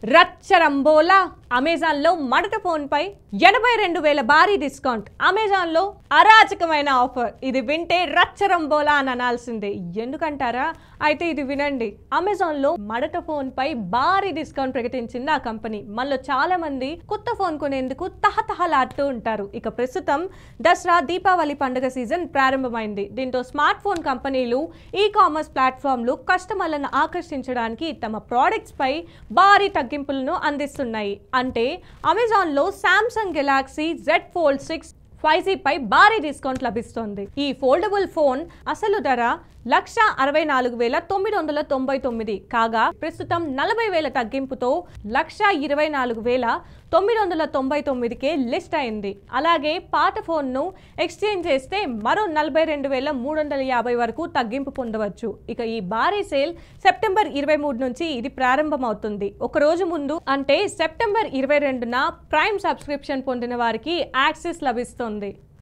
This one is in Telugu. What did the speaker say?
రచ్చరంబోలా అమెజాన్ లో మడత ఫోన్ పై 82,000 భారీ డిస్కౌంట్. అమెజాన్ లో అరాచకమైన ఆఫర్. ఇది వింటే రచ్చరంబోలా అని అనాల్సిందే. ఎందుకంటారా? అయితే ఇది వినండి. అమెజాన్ లో మడత ఫోన్ పై భారీ డిస్కౌంట్ ప్రకటించింది ఆ కంపెనీ. మనలో చాలా మంది కొత్త ఫోన్ కొనేందుకు తహతహలాడుతూ ఉంటారు. ఇక ప్రస్తుతం దసరా దీపావళి పండుగ సీజన్ ప్రారంభమైంది. దీంతో స్మార్ట్ ఫోన్ కంపెనీలు, ఈ కామర్స్ ప్లాట్ఫామ్లు కస్టమర్లను ఆకర్షించడానికి తమ ప్రొడక్ట్స్ పై భారీ తగ్గింపులను అందిస్తున్నాయి. అంటే అమెజాన్ లో Samsung Galaxy Z Fold 6 5G పై భారీ డిస్కౌంట్ లభిస్తోంది. ఈ ఫోల్డబుల్ ఫోన్ అసలు ధర 1,64,999 కాగా ప్రస్తుతం 40,000 తగ్గింపుతో 1,24,999కే లిస్ట్ అయింది. అలాగే పాత ఫోన్ను ఎక్స్చేంజ్ చేస్తే మరో 42,350 వరకు తగ్గింపు పొందవచ్చు. ఇక ఈ భారీ సేల్ సెప్టెంబర్ 23 నుంచి ఇది ప్రారంభమవుతుంది. ఒక రోజు ముందు అంటే సెప్టెంబర్ 22న ప్రైమ్ సబ్స్క్రిప్షన్ పొందిన వారికి యాక్సెస్ లభిస్తుంది.